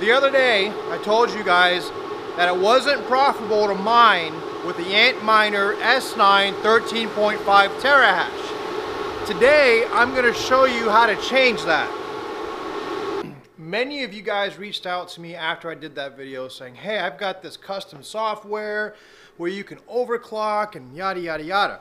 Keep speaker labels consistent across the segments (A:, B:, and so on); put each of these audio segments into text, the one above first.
A: The other day, I told you guys that it wasn't profitable to mine with the Antminer S9 13.5 terahash. Today, I'm going to show you how to change that. Many of you guys reached out to me after I did that video saying, hey, I've got this custom software where you can overclock and yada, yada, yada.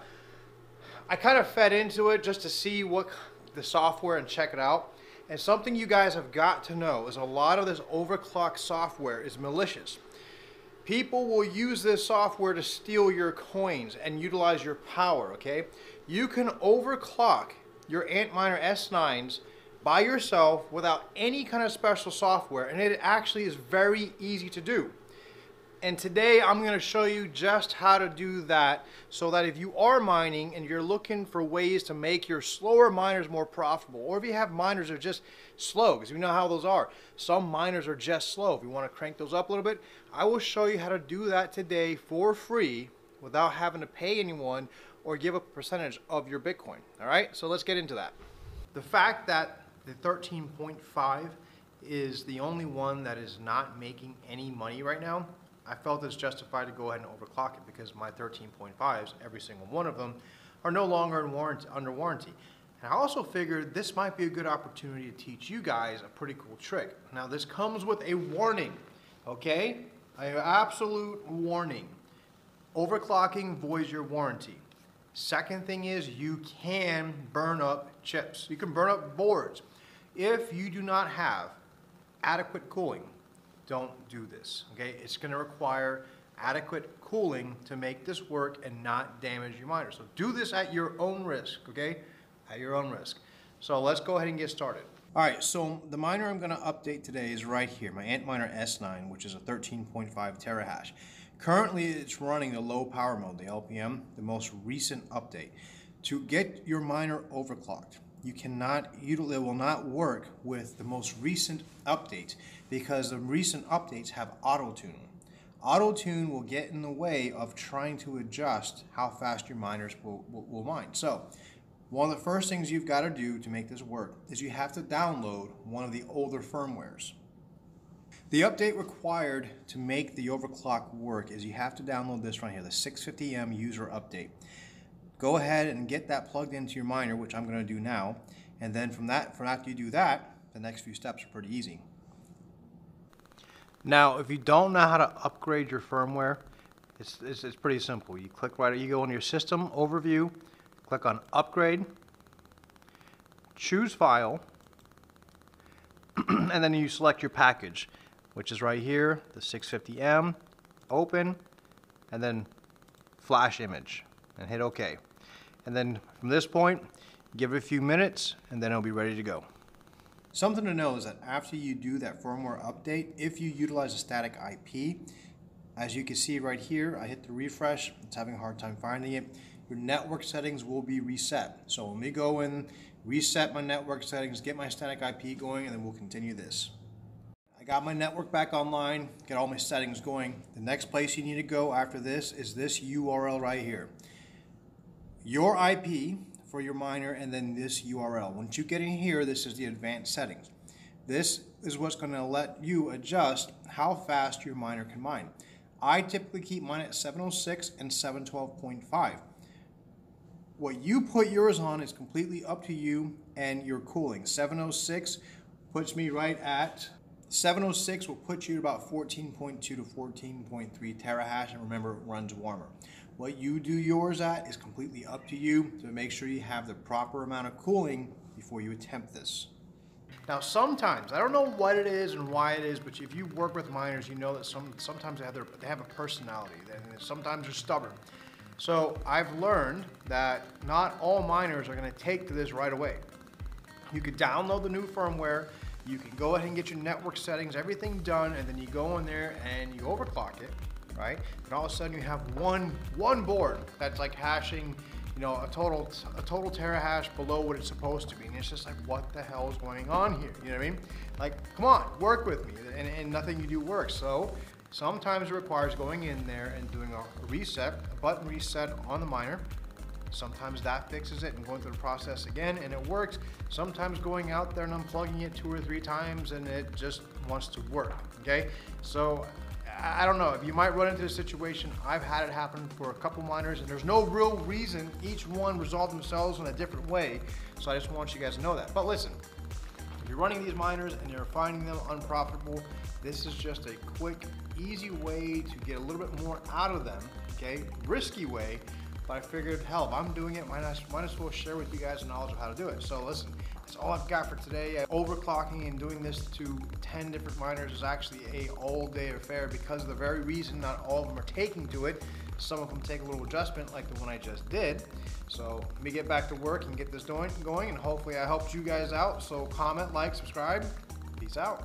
A: I kind of fed into it just to see what the software and check it out. And something you guys have got to know is a lot of this overclock software is malicious. People will use this software to steal your coins and utilize your power, okay? You can overclock your Antminer S9s by yourself without any kind of special software, and it actually is very easy to do. And today I'm going to show you just how to do that so that if you are mining and you're looking for ways to make your slower miners more profitable, or if you have miners that are just slow, because you know how those are. Some miners are just slow. If you want to crank those up a little bit, I will show you how to do that today for free without having to pay anyone or give a percentage of your Bitcoin. All right, so let's get into that. The fact that the 13.5 is the only one that is not making any money right now, I felt it's justified to go ahead and overclock it because my 13.5s, every single one of them, are no longer under warranty. And I also figured this might be a good opportunity to teach you guys a pretty cool trick. Now this comes with a warning, okay? An absolute warning. Overclocking voids your warranty. Second thing is you can burn up chips. You can burn up boards. If you do not have adequate cooling, don't do this, okay? It's going to require adequate cooling to make this work and not damage your miner. So do this at your own risk, okay? At your own risk. So let's go ahead and get started. All right, so the miner I'm going to update today is right here, my Antminer S9, which is a 13.5 terahash. Currently, it's running the low power mode, the LPM, the most recent update. To get your miner overclocked, it will not work with the most recent updates because the recent updates have auto-tune. Auto-tune will get in the way of trying to adjust how fast your miners will mine. So one of the first things you've got to do to make this work is you have to download one of the older firmwares. The update required to make the overclock work is you have to download this right here, the 650M user update. Go ahead and get that plugged into your miner, which I'm going to do now, and then from after you do that, the next few steps are pretty easy. Now, if you don't know how to upgrade your firmware, it's pretty simple. You go into your system overview, click on upgrade, choose file, and then you select your package, which is right here, the 650M, open, and then flash image, and hit OK. And then from this point, give it a few minutes, and then it'll be ready to go. Something to know is that after you do that firmware update, if you utilize a static IP, as you can see right here, I hit the refresh, it's having a hard time finding it, your network settings will be reset. So let me go in, reset my network settings, get my static IP going, and then we'll continue this. I got my network back online, get all my settings going. The next place you need to go after this is this URL right here. Your IP for your miner and then this URL. Once you get in here, this is the advanced settings. This is what's going to let you adjust how fast your miner can mine. I typically keep mine at 706 and 712.5. What you put yours on is completely up to you and your cooling. 706 puts me right at 706 will put you about 14.2 to 14.3 terahash, and remember, it runs warmer. What you do yours at is completely up to you to make sure you have the proper amount of cooling before you attempt this. Now sometimes, I don't know what it is and why it is, but if you work with miners, you know that sometimes they have a personality, and sometimes they're stubborn. So I've learned that not all miners are going to take to this right away. You could download the new firmware, you can go ahead and get your network settings, everything done, and then you go in there and you overclock it, right? And all of a sudden you have one board that's like hashing, you know, a total terahash below what it's supposed to be. And it's just like, what the hell is going on here? You know what I mean? Like, come on, work with me. And nothing you do works. So sometimes it requires going in there and doing a reset, a button reset on the miner. Sometimes that fixes it and going through the process again and it works. Sometimes going out there and unplugging it 2 or 3 times and it just wants to work, okay? So I don't know, if you might run into a situation, I've had it happen for a couple miners, and there's no real reason. Each one resolved themselves in a different way, so I just want you guys to know that. But listen, if you're running these miners and you're finding them unprofitable, this is just a quick, easy way to get a little bit more out of them, okay? Risky way, but I figured, hell, if I'm doing it, might as well share with you guys the knowledge of how to do it. So listen, that's all I've got for today. Overclocking and doing this to 10 different miners is actually a all-day affair because of the very reason not all of them are taking to it. Some of them take a little adjustment like the one I just did. So let me get back to work and get this going, and hopefully I helped you guys out. So comment, like, subscribe. Peace out.